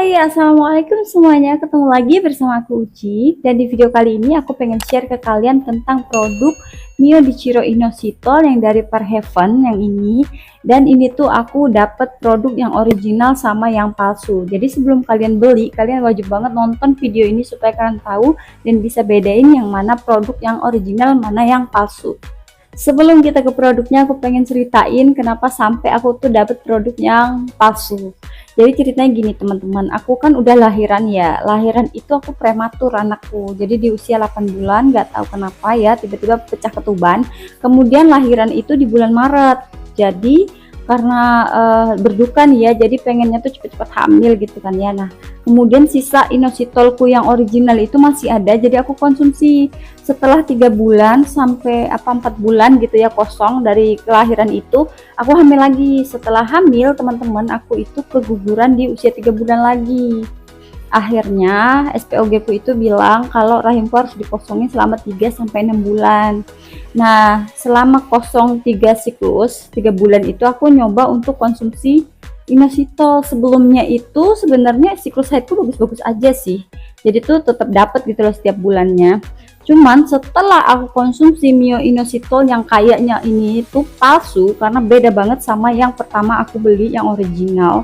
Hai, assalamualaikum semuanya. Ketemu lagi bersama aku Uci. Dan di video kali ini aku pengen share ke kalian tentang produk Mio Dichiro Inositol yang dari Parheaven yang ini. Dan ini tuh aku dapet produk yang original sama yang palsu. Jadi sebelum kalian beli, kalian wajib banget nonton video ini supaya kalian tahu dan bisa bedain yang mana produk yang original, mana yang palsu. Sebelum kita ke produknya, aku pengen ceritain kenapa sampai aku tuh dapet produk yang palsu. Jadi ceritanya gini teman-teman, aku kan udah lahiran ya. Lahiran itu aku prematur anakku. Jadi di usia 8 bulan, nggak tahu kenapa ya, tiba-tiba pecah ketuban. Kemudian lahiran itu di bulan Maret. Jadi karena berduka nih ya, jadi pengennya tuh cepet-cepet hamil gitu kan ya. Nah, kemudian sisa inositolku yang original itu masih ada, jadi aku konsumsi setelah 3 bulan sampai 4 bulan gitu ya kosong dari kelahiran itu. Aku hamil lagi. Setelah hamil teman-teman, aku itu keguguran di usia 3 bulan lagi. Akhirnya SPOG ku itu bilang kalau rahimku harus dikosongin selama 3-6 bulan. Nah, selama kosong 3 siklus, 3 bulan itu aku nyoba untuk konsumsi inositol. Sebelumnya itu sebenarnya siklus haidku bagus-bagus aja sih. Jadi tuh tetap dapat gitu loh setiap bulannya. Cuman setelah aku konsumsi Mio Inositol yang kayaknya ini tuh palsu karena beda banget sama yang pertama aku beli yang original.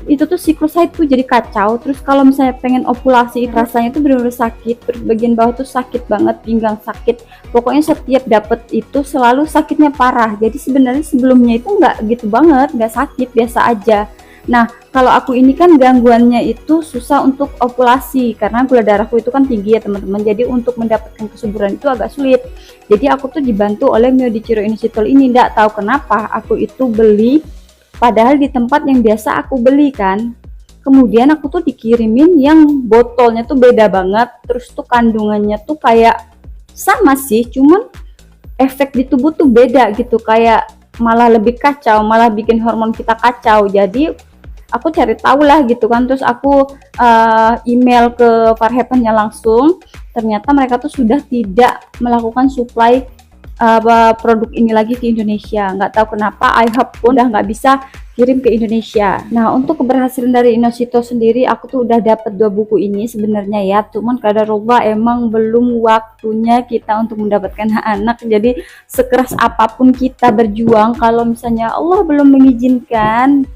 Itu tuh siklus haid tuh jadi kacau. Terus kalau misalnya pengen ovulasi rasanya tuh bener-bener sakit. Terus bagian bawah tuh sakit banget, pinggang sakit. Pokoknya setiap dapet itu selalu sakitnya parah. Jadi sebenarnya sebelumnya itu nggak gitu banget, nggak sakit, biasa aja. Nah, kalau aku ini kan gangguannya itu susah untuk ovulasi karena gula darahku itu kan tinggi ya teman-teman. Jadi untuk mendapatkan kesuburan itu agak sulit. Jadi aku tuh dibantu oleh Mio Dichiro Inositol ini. Nggak tahu kenapa aku itu beli padahal di tempat yang biasa aku beli kan. Kemudian aku tuh dikirimin yang botolnya tuh beda banget. Terus tuh kandungannya tuh kayak sama sih, cuman efek di tubuh tuh beda gitu. Kayak malah lebih kacau, malah bikin hormon kita kacau. Jadi aku cari tahu lah gitu kan, terus aku email ke Parheaven-nya langsung. Ternyata mereka tuh sudah tidak melakukan supply produk ini lagi ke Indonesia. Nggak tahu kenapa, iHub pun udah nggak bisa kirim ke Indonesia. Nah, untuk keberhasilan dari Inositol sendiri, aku tuh udah dapet 2 buku ini sebenarnya ya. Cuman qadarullah emang belum waktunya kita untuk mendapatkan hak anak. Jadi sekeras apapun kita berjuang, kalau misalnya Allah belum mengizinkan,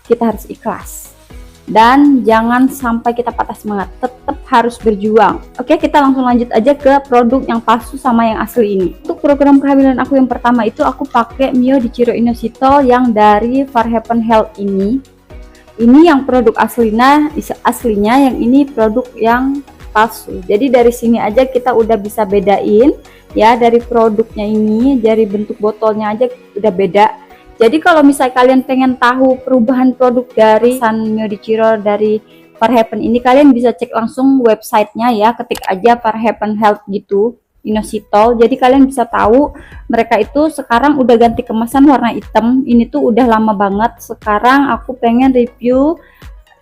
kita harus ikhlas dan jangan sampai kita patah semangat, tetap harus berjuang. Oke, kita langsung lanjut aja ke produk yang palsu sama yang asli ini. Untuk program kehamilan aku yang pertama itu aku pakai Mio Dichiro Inositol yang dari Parheaven Health ini yang produk aslinya, yang ini produk yang palsu. Jadi dari sini aja kita udah bisa bedain ya, dari produknya ini, dari bentuk botolnya aja udah beda. Jadi kalau misalnya kalian pengen tahu perubahan produk dari Mio Dichiro dari Parheaven ini, kalian bisa cek langsung websitenya ya, ketik aja Parheaven Health gitu, Inositol. Jadi kalian bisa tahu mereka itu sekarang udah ganti kemasan warna hitam. Ini tuh udah lama banget. Sekarang aku pengen review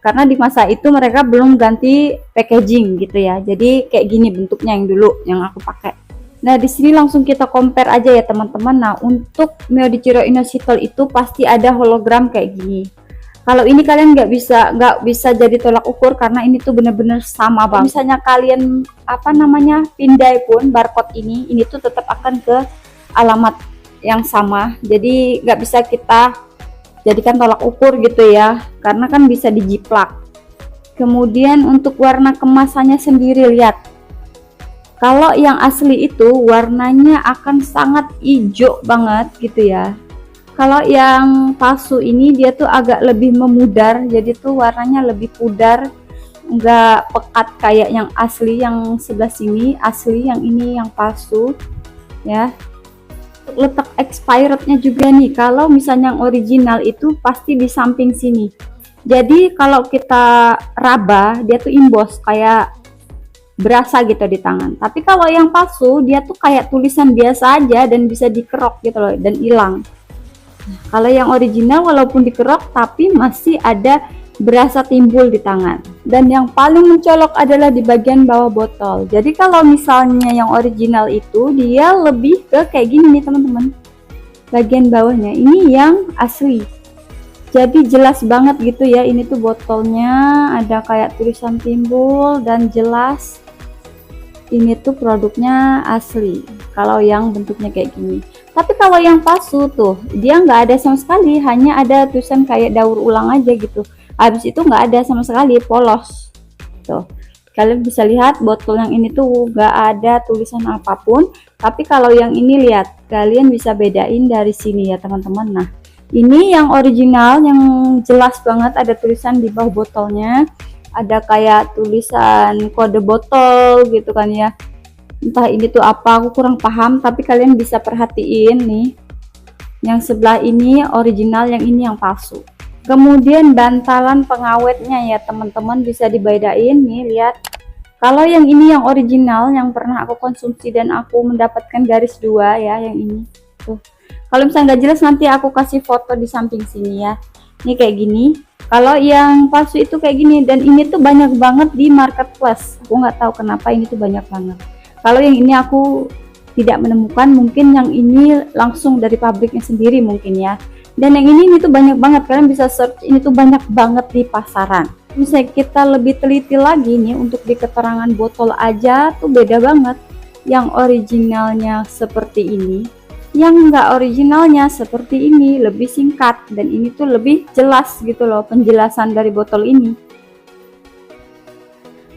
karena di masa itu mereka belum ganti packaging gitu ya. Jadi kayak gini bentuknya yang dulu yang aku pakai. Nah, di sini langsung kita compare aja ya teman-teman. Nah, untuk Mio Dichiro Inositol itu pasti ada hologram kayak gini. Kalau ini kalian nggak bisa jadi tolak ukur karena ini tuh bener-bener sama banget. Misalnya kalian pindai pun barcode ini tuh tetap akan ke alamat yang sama. Jadi nggak bisa kita jadikan tolak ukur gitu ya, karena kan bisa dijiplak. Kemudian untuk warna kemasannya sendiri, lihat. Kalau yang asli itu warnanya akan sangat hijau banget gitu ya. Kalau yang palsu ini dia tuh agak lebih memudar, jadi tuh warnanya lebih pudar, enggak pekat kayak yang asli. Yang sebelah sini asli, yang ini yang palsu ya. Untuk letak expirednya juga nih, kalau misalnya yang original itu pasti di samping sini. Jadi kalau kita raba dia tuh imbos kayak berasa gitu di tangan. Tapi kalau yang palsu dia tuh kayak tulisan biasa aja dan bisa dikerok gitu loh dan hilang. Kalau yang original walaupun dikerok tapi masih ada berasa timbul di tangan. Dan yang paling mencolok adalah di bagian bawah botol. Jadi kalau misalnya yang original itu dia lebih ke kayak gini nih teman-teman. Bagian bawahnya ini yang asli. Jadi jelas banget gitu ya, ini tuh botolnya ada kayak tulisan timbul dan jelas ini tuh produknya asli kalau yang bentuknya kayak gini. Tapi kalau yang palsu tuh dia nggak ada sama sekali, hanya ada tulisan kayak daur ulang aja gitu, habis itu nggak ada sama sekali, polos tuh. Kalian bisa lihat botol yang ini tuh nggak ada tulisan apapun, tapi kalau yang ini lihat, kalian bisa bedain dari sini ya teman-teman. Nah, ini yang original, yang jelas banget ada tulisan di bawah botolnya, ada kayak tulisan kode botol gitu kan ya. Entah ini tuh apa, aku kurang paham, tapi kalian bisa perhatiin nih, yang sebelah ini original, yang ini yang palsu. Kemudian bantalan pengawetnya ya teman-teman, bisa dibedain nih, lihat. Kalau yang ini yang original, yang pernah aku konsumsi dan aku mendapatkan garis 2 ya, yang ini tuh. Kalau misalnya nggak jelas nanti aku kasih foto di samping sini ya. Ini kayak gini. Kalau yang palsu itu kayak gini, dan ini tuh banyak banget di marketplace. Aku nggak tahu kenapa ini tuh banyak banget. Kalau yang ini aku tidak menemukan, mungkin yang ini langsung dari pabriknya sendiri mungkin ya. Dan yang ini tuh banyak banget, kalian bisa search, ini tuh banyak banget di pasaran. Misalnya kita lebih teliti lagi nih, untuk di keterangan botol aja tuh beda banget. Yang originalnya seperti ini, yang enggak originalnya seperti ini, lebih singkat, dan ini tuh lebih jelas gitu loh penjelasan dari botol ini.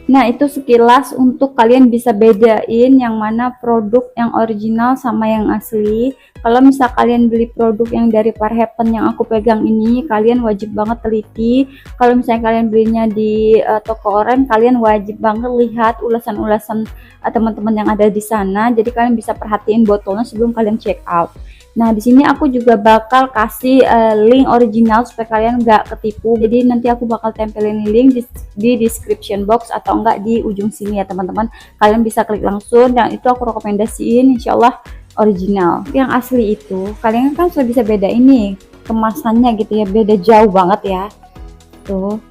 Nah, itu sekilas untuk kalian bisa bedain yang mana produk yang original sama yang asli. Kalau misal kalian beli produk yang dari Parhaven yang aku pegang ini, kalian wajib banget teliti. Kalau misalnya kalian belinya di toko oren, kalian wajib banget lihat ulasan-ulasan teman-teman yang ada di sana. Jadi kalian bisa perhatiin botolnya sebelum kalian check out. Nah, di sini aku juga bakal kasih link original supaya kalian nggak ketipu. Jadi nanti aku bakal tempelin link di description box atau enggak di ujung sini ya teman-teman. Kalian bisa klik langsung, dan itu aku rekomendasiin, insyaallah original. Yang asli itu kalian kan sudah bisa beda ini kemasannya gitu ya, beda jauh banget ya. Tuh.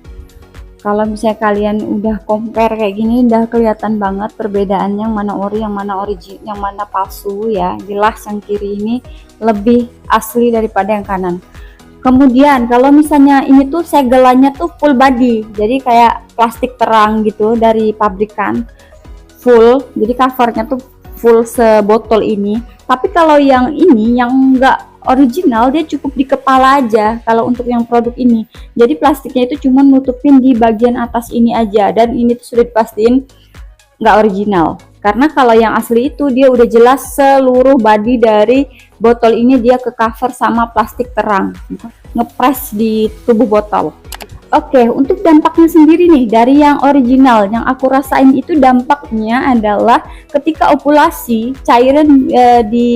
Kalau misalnya kalian udah compare kayak gini, udah kelihatan banget perbedaannya, yang mana ori, yang mana origin, yang mana palsu ya. Jelas yang kiri ini lebih asli daripada yang kanan. Kemudian kalau misalnya ini tuh segelannya tuh full body, jadi kayak plastik terang gitu dari pabrikan, full, jadi covernya tuh full sebotol ini. Tapi kalau yang ini yang enggak original, dia cukup di kepala aja kalau untuk yang produk ini. Jadi plastiknya itu cuma nutupin di bagian atas ini aja, dan ini tuh sudah dipastiin nggak original. Karena kalau yang asli itu dia udah jelas seluruh body dari botol ini dia ke cover sama plastik terang, ngepres di tubuh botol. Oke, untuk dampaknya sendiri nih dari yang original, yang aku rasain itu dampaknya adalah ketika ovulasi, cairan di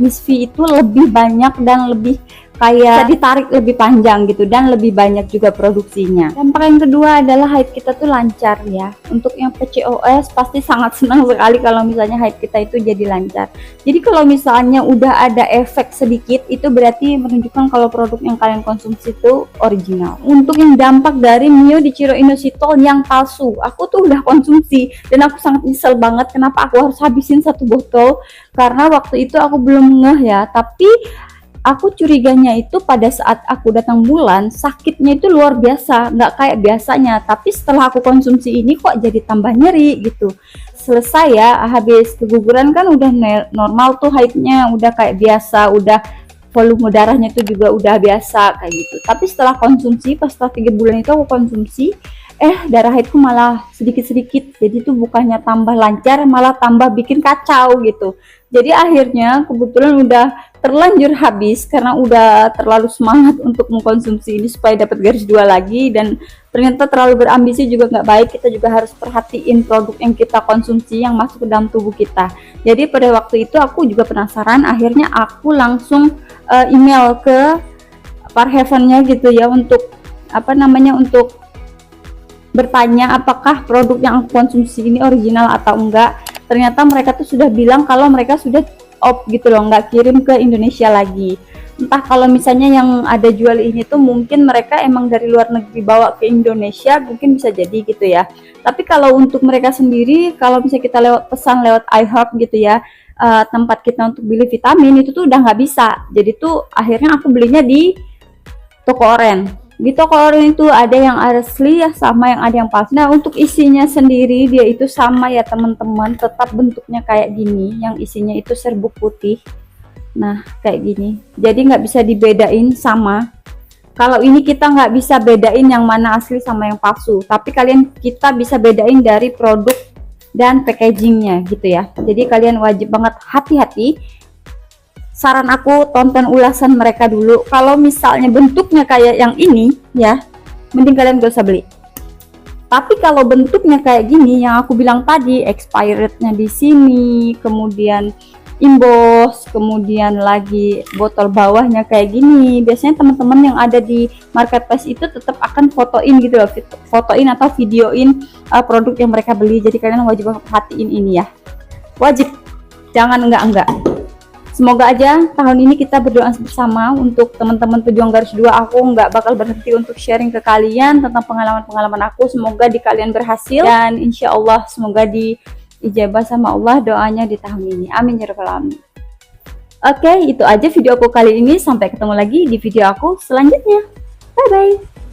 Miss V itu lebih banyak dan lebih kayak ditarik lebih panjang gitu, dan lebih banyak juga produksinya. Dampak yang kedua adalah haid kita tuh lancar ya. Untuk yang PCOS pasti sangat senang sekali kalau misalnya haid kita itu jadi lancar. Jadi kalau misalnya udah ada efek sedikit, itu berarti menunjukkan kalau produk yang kalian konsumsi itu original. Untuk yang dampak dari Mio Dichiro Inositol yang palsu, aku tuh udah konsumsi dan aku sangat nyesel banget kenapa aku harus habisin satu botol, karena waktu itu aku belum ngeh ya, tapi aku curiganya itu pada saat aku datang bulan, sakitnya itu luar biasa, nggak kayak biasanya. Tapi setelah aku konsumsi ini kok jadi tambah nyeri gitu. Selesai ya, habis keguguran kan udah normal tuh haidnya, udah kayak biasa, udah volume darahnya itu juga udah biasa kayak gitu. Tapi setelah konsumsi, pas setelah 3 bulan itu aku konsumsi, darah haidku malah sedikit-sedikit. Jadi tuh bukannya tambah lancar, malah tambah bikin kacau gitu. Jadi akhirnya kebetulan udah terlanjur habis karena udah terlalu semangat untuk mengkonsumsi ini supaya dapat garis 2 lagi, dan ternyata terlalu berambisi juga nggak baik. Kita juga harus perhatiin produk yang kita konsumsi yang masuk ke dalam tubuh kita. Jadi pada waktu itu aku juga penasaran, akhirnya aku langsung email ke Parhaven-nya gitu ya, untuk untuk bertanya apakah produk yang aku konsumsi ini original atau enggak. Ternyata mereka tuh sudah bilang kalau mereka sudah off gitu loh, nggak kirim ke Indonesia lagi. Entah kalau misalnya yang ada jual ini tuh mungkin mereka emang dari luar negeri bawa ke Indonesia, mungkin bisa jadi gitu ya. Tapi kalau untuk mereka sendiri, kalau misalnya kita lewat pesan lewat iHerb gitu ya, tempat kita untuk beli vitamin itu tuh udah nggak bisa. Jadi tuh akhirnya aku belinya di toko oren. Di toko oren itu ada yang asli ya, sama yang ada yang palsu. Nah, untuk isinya sendiri dia itu sama ya teman-teman, tetap bentuknya kayak gini, yang isinya itu serbuk putih. Nah, kayak gini. Jadi nggak bisa dibedain sama. Kalau ini kita nggak bisa bedain yang mana asli sama yang palsu, tapi kita bisa bedain dari produk dan packagingnya gitu ya. Jadi kalian wajib banget hati-hati. Saran aku tonton ulasan mereka dulu. Kalau misalnya bentuknya kayak yang ini ya, mending kalian gak usah beli. Tapi kalau bentuknya kayak gini yang aku bilang tadi, expirednya di sini, kemudian emboss, kemudian lagi botol bawahnya kayak gini, biasanya teman-teman yang ada di marketplace itu tetap akan fotoin gitu loh, fotoin atau videoin produk yang mereka beli. Jadi kalian wajib perhatiin ini ya, wajib, jangan enggak. Semoga aja tahun ini kita berdoa bersama untuk teman-teman pejuang garis 2. Aku nggak bakal berhenti untuk sharing ke kalian tentang pengalaman-pengalaman aku. Semoga di kalian berhasil dan insya Allah semoga diijabah sama Allah doanya di tahun ini. Amin ya rabbal alamin. Oke, itu aja video aku kali ini. Sampai ketemu lagi di video aku selanjutnya. Bye bye.